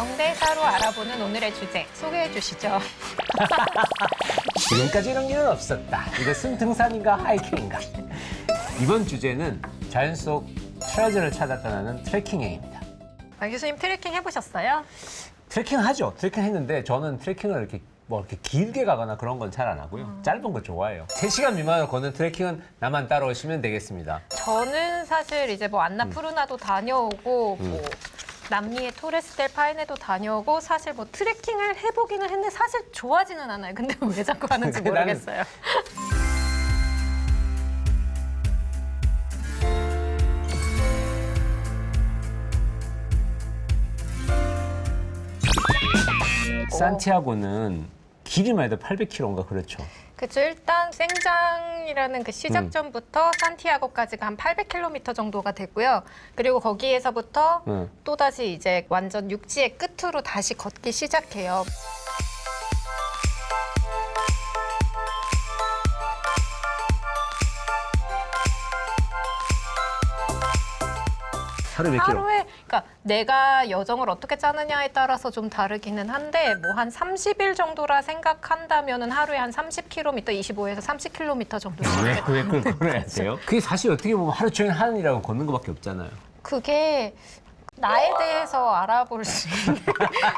명대사로 알아보는 오늘의 주제 소개해 주시죠. 지금까지 이런 일은 없었다. 이것은 등산인가 하이킹인가. 이번 주제는 자연 속 트레저를 찾아 떠나는 트레킹 여행입니다. 박 교수님 트레킹 해보셨어요? 트레킹 하죠. 트레킹 했는데 저는 트레킹을 이렇게 길게 가거나 그런 건 잘 안 하고요. 짧은 거 좋아해요. 3시간 미만으로 걷는 트레킹은 나만 따라오시면 되겠습니다. 저는 사실 이제 뭐 안나푸르나도 다녀오고 뭐 남미의 토레스 델 파이네도 다녀오고 사실 뭐 트레킹을 해보기는 했는데 사실 좋아하지는 않아요. 근데 왜 자꾸 하는지 나는- 모르겠어요. 산티아고는 길이만 해도 800km인가 그렇죠. 그렇죠. 일단 생장이라는 그 시작점부터 산티아고까지가 한 800km 정도가 되고요. 그리고 거기에서부터 또다시 이제 완전 육지의 끝으로 다시 걷기 시작해요. 하루에 몇 킬로? 하루에 그러니까 내가 여정을 어떻게 짜느냐에 따라서 좀 다르기는 한데 뭐 한 30일 정도라 생각한다면은 하루에 한 30km, 25에서 30km 정도. 왜 그걸 걸어야 돼요? 그게 사실 어떻게 보면 하루 종일 하는 일하고 걷는 것밖에 없잖아요. 그게 나에 대해서 알아볼 수 있는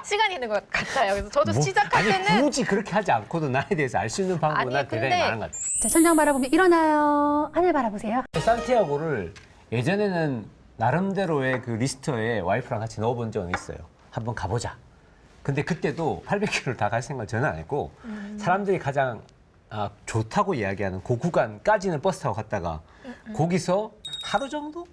시간이 있는 것 같아요. 그래서 저도 시작할 때는 아니 굳이 그렇게 하지 않고도 나에 대해서 알 수 있는 방법은 아니, 난 대단히 근데- 많은 것 같아요. 자, 천장 바라보면 일어나요. 하늘 바라보세요. 산티아고를 예전에는 나름대로의 그 리스트에 와이프랑 같이 넣어본 적은 있어요. 한번 가보자. 근데 그때도 800km를 다 갈 생각 전혀 안 했고 사람들이 가장 좋다고 이야기하는 그 구간까지는 버스 타고 갔다가 거기서 하루 정도?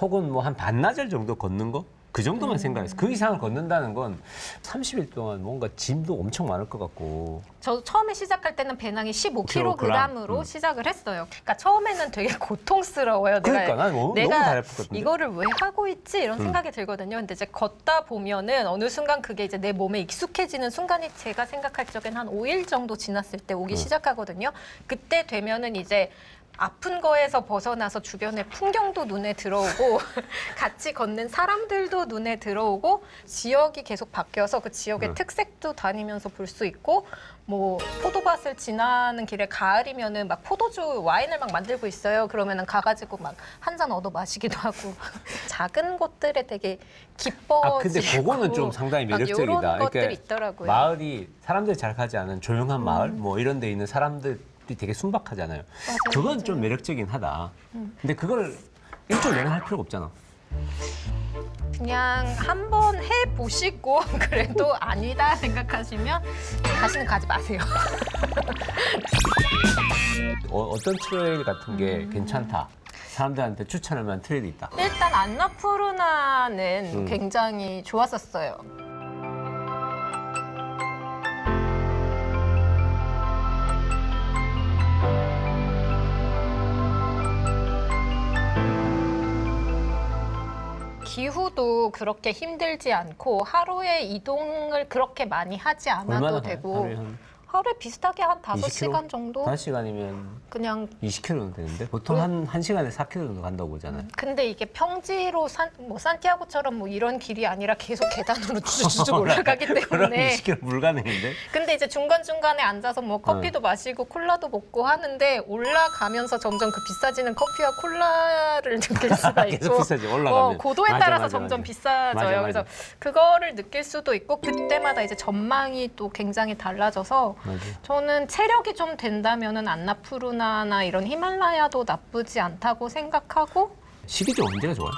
혹은 뭐 한 반나절 정도 걷는 거? 그 정도만 생각했어요. 그 이상을 걷는다는 건 30일 동안 뭔가 짐도 엄청 많을 것 같고. 저도 처음에 시작할 때는 배낭이 15kg으로 시작을 했어요. 그러니까 처음에는 되게 고통스러워요. 그러니까 난 너무 잘 했거든요. 이거를 왜 하고 있지 이런 생각이 들거든요. 근데 이제 걷다 보면은 어느 순간 그게 이제 내 몸에 익숙해지는 순간이 제가 생각할 적엔 한 5일 정도 지났을 때 오기 시작하거든요. 그때 되면은 이제 아픈 거에서 벗어나서 주변의 풍경도 눈에 들어오고 같이 걷는 사람들도 눈에 들어오고 지역이 계속 바뀌어서 그 지역의 특색도 다니면서 볼 수 있고 뭐 포도밭을 지나는 길에 가을이면은 막 포도주 와인을 막 만들고 있어요. 그러면은 가가지고 막 한 잔 얻어 마시기도 하고 작은 것들에 되게 기뻐지고 근데 그거는 좀 상당히 막 매력적이다. 이런 것들이 그러니까 있더라고요. 마을이 사람들이 잘 가지 않은 조용한 마을 뭐 이런 데 있는 사람들이 되게 순박하잖아요. 그건 좀 매력적이긴 하다. 근데 그걸 일주일 내내 할 필요가 없잖아. 그냥 한번 해보시고 그래도 아니다 생각하시면 다시는 가지 마세요. 어떤 트레일 같은 게 괜찮다. 사람들한테 추천할 만한 트레일이 있다. 일단 안나푸르나는 굉장히 좋았었어요. 기후도 그렇게 힘들지 않고 하루에 이동을 그렇게 많이 하지 않아도 얼마나 되고 하루에 한 하루에 비슷하게 한 20km? 5시간 정도? 5시간이면 그냥 20km는 되는데 보통 한 1시간에 4km 정도 간다고 보잖아요. 근데 이게 평지로 뭐 산티아고처럼 뭐 이런 길이 아니라 계속 계단으로 쭉쭉 올라가기 그럼 때문에 20km 불가능인데? 근데 이제 중간중간에 앉아서 뭐 커피도 마시고 콜라도 먹고 하는데 올라가면서 점점 그 비싸지는 커피와 콜라를 느낄 수가 있고 계속 비싸지, 올라가면. 고도에 맞아, 따라서 맞아, 점점 맞아. 비싸져요. 맞아, 맞아. 그래서 그거를 느낄 수도 있고 그때마다 이제 전망이 또 굉장히 달라져서 맞아. 저는 체력이 좀 된다면은 안나푸르나나 이런 히말라야도 나쁘지 않다고 생각하고 시기도 언제가 좋아요?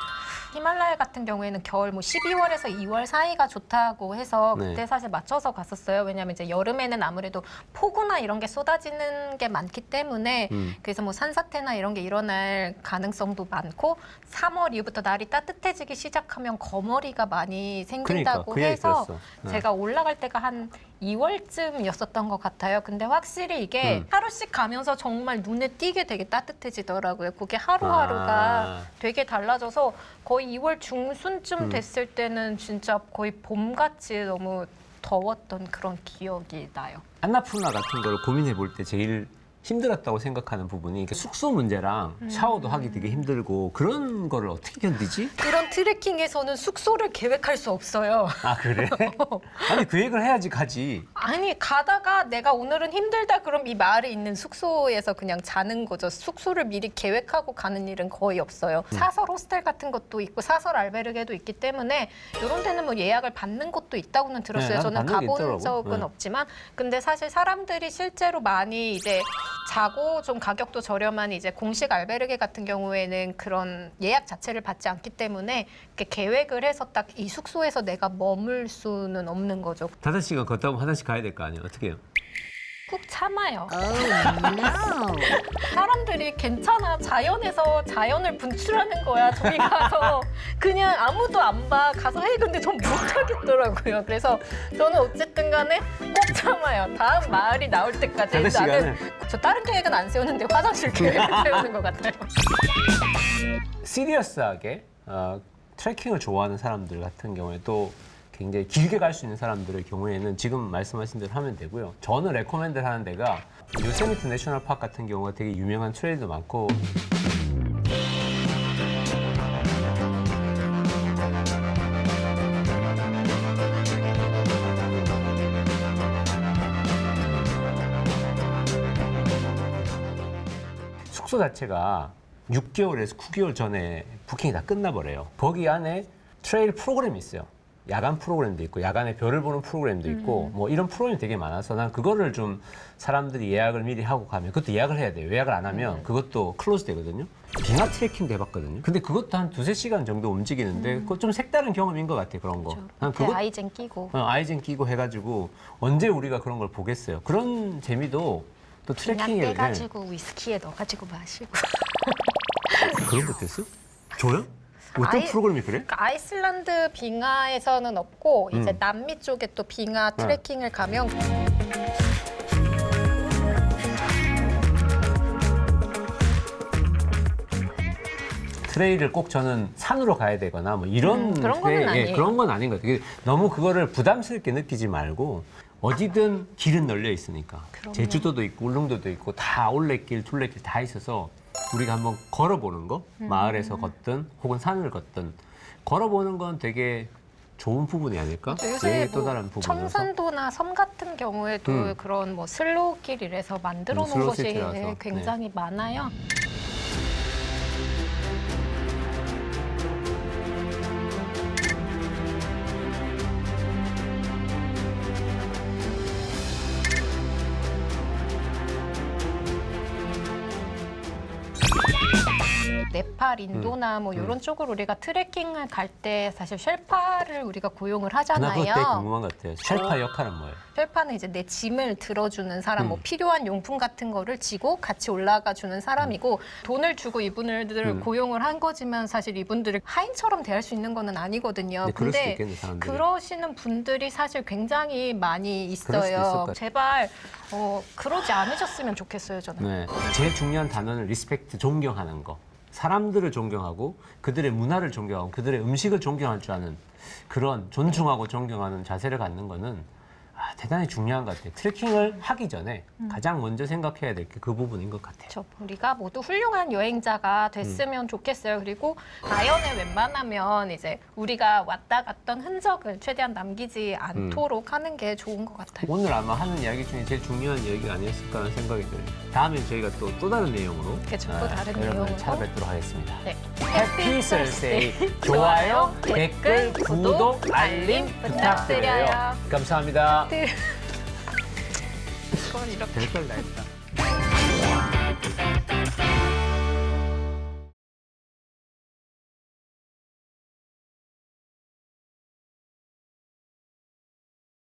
히말라야 같은 경우에는 겨울 뭐 12월에서 2월 사이가 좋다고 해서 그때 네. 사실 맞춰서 갔었어요. 왜냐하면 이제 여름에는 아무래도 폭우나 이런 게 쏟아지는 게 많기 때문에 그래서 뭐 산사태나 이런 게 일어날 가능성도 많고 3월 이후부터 날이 따뜻해지기 시작하면 거머리가 많이 생긴다고 그러니까, 그 얘기 해서 들었어. 네. 제가 올라갈 때가 한 2월쯤이었었던 것 같아요. 근데 확실히 이게 하루씩 가면서 정말 눈에 띄게 되게 따뜻해지더라고요. 그게 하루하루가 되게 달라져서 거의 2월 중순쯤 됐을 때는 진짜 거의 봄같이 너무 더웠던 그런 기억이 나요. 안나푸르나 같은 걸 고민해 볼 때 제일 힘들었다고 생각하는 부분이 숙소 문제랑 샤워도 하기 되게 힘들고 그런 거를 어떻게 견디지? 이런 트레킹에서는 숙소를 계획할 수 없어요. 아 그래? 아니 그 얘기를 해야지 가지. 아니 가다가 내가 오늘은 힘들다 그럼 이 마을에 있는 숙소에서 그냥 자는 거죠. 숙소를 미리 계획하고 가는 일은 거의 없어요. 사설 호스텔 같은 것도 있고 사설 알베르게도 있기 때문에 이런 데는 뭐 예약을 받는 곳도 있다고는 들었어요. 네, 저는 받는 게 가본 있더라고. 적은 네. 없지만 근데 사실 사람들이 실제로 많이 이제 자고 좀 가격도 저렴한 이제 공식 알베르게 같은 경우에는 그런 예약 자체를 받지 않기 때문에 이렇게 계획을 해서 딱 이 숙소에서 내가 머물 수는 없는 거죠. 5시간 걷다 보면 화장실 가야 될 거 아니에요? 어떻게 해요? 꾹 참아요. 사람들이 괜찮아. 자연에서 자연을 분출하는 거야. 저기 가서 그냥 아무도 안 봐. 가서 해. 근데 전 못하겠더라고요. 그래서 저는 어쨌든 간에 꼭 참아요. 다음 마을이 나올 때까지. 5시간을? 저 다른 계획은 안 세우는데 화장실 계획을 세우는 것 같아요. 시리어스하게 트레킹을 좋아하는 사람들 같은 경우에 또 굉장히 길게 갈 수 있는 사람들의 경우에는 지금 말씀하신 대로 하면 되고요. 저는 레코멘드 하는 데가 요세미트 내셔널 파크 같은 경우가 되게 유명한 트레일도 많고 숙소 자체가 6개월에서 9개월 전에 부킹이 다 끝나버려요. 거기 안에 트레일 프로그램이 있어요. 야간 프로그램도 있고 야간에 별을 보는 프로그램도 있고 뭐 이런 프로그램이 되게 많아서 난 그거를 좀 사람들이 예약을 미리 하고 가면 그것도 예약을 해야 돼요. 예약을 안 하면 그것도 클로즈 되거든요. 빙하 트레킹도 해봤거든요. 근데 그것도 한 2-3시간 정도 움직이는데 그거 좀 색다른 경험인 것 같아요. 그런 거. 난 그것 아이젠 끼고. 아이젠 끼고 해가지고 언제 우리가 그런 걸 보겠어요. 그런 재미도 또 트레킹에 떼가지고 위스키에 넣어가지고 마시고. 그런 것도 있어? 줘요? 어떤 프로그램이 그래? 그러니까 아이슬란드 빙하에서는 없고 이제 남미 쪽에 또 빙하 트레킹을 가면 트레일을 꼭 저는 산으로 가야 되거나 뭐 이런 그런 거는 트레일, 아니에요. 그런 건 아닌 것 같아요. 너무 그거를 부담스럽게 느끼지 말고 어디든 길은 널려 있으니까 그럼요. 제주도도 있고 울릉도도 있고 다 올레길, 둘레길 다 있어서 우리가 한번 걸어보는 거 마을에서 걷든 혹은 산을 걷든 걸어보는 건 되게 좋은 부분이 아닐까? 요새 여행의 또 뭐 다른 부분이라서 청산도나 섬 같은 경우에도 그런 뭐 슬로우길 이래서 만들어 놓은 슬로우 곳이 시티라서. 굉장히 많아요. 네팔, 인도나 뭐 이런 쪽으로 우리가 트레킹을 갈 때 사실 쉘파를 우리가 고용을 나 그거 되게 하잖아요. 궁금한 것 같아요. 쉘파 역할은 뭐예요? 쉘파는 이제 내 짐을 들어주는 사람, 뭐 필요한 용품 같은 거를 지고 같이 올라가 주는 사람이고 돈을 주고 이분들을 고용을 한 거지만 사실 이분들을 하인처럼 대할 수 있는 거는 아니거든요. 네, 그럴 수도 있겠네, 사람들이. 그러시는 분들이 사실 굉장히 많이 그럴 수도 있을 것 있어요. 같아요. 제발 그러지 않으셨으면 좋겠어요, 저는. 네. 제일 중요한 단어는 리스펙트, 존경하는 거. 사람들을 존경하고 그들의 문화를 존경하고 그들의 음식을 존경할 줄 아는 그런 존중하고 존경하는 자세를 갖는 거는 대단히 중요한 것 같아요. 트레킹을 하기 전에 가장 먼저 생각해야 될 게 그 부분인 것 같아요. 그렇죠. 우리가 모두 훌륭한 여행자가 됐으면 좋겠어요. 그리고 자연에 웬만하면 이제 우리가 왔다 갔던 흔적을 최대한 남기지 않도록 하는 게 좋은 것 같아요. 오늘 아마 하는 이야기 중에 제일 중요한 이야기가 아니었을까라는 생각이 들어요. 다음엔 저희가 또 다른 내용으로 그렇죠. 또 다른 여러분을 내용으로. 찾아뵙도록 하겠습니다. 네. 해피 설스데이 좋아요, 댓글, 구독, 알림 부탁드려요. 감사합니다. 그건 이렇게 별걸 다 했다.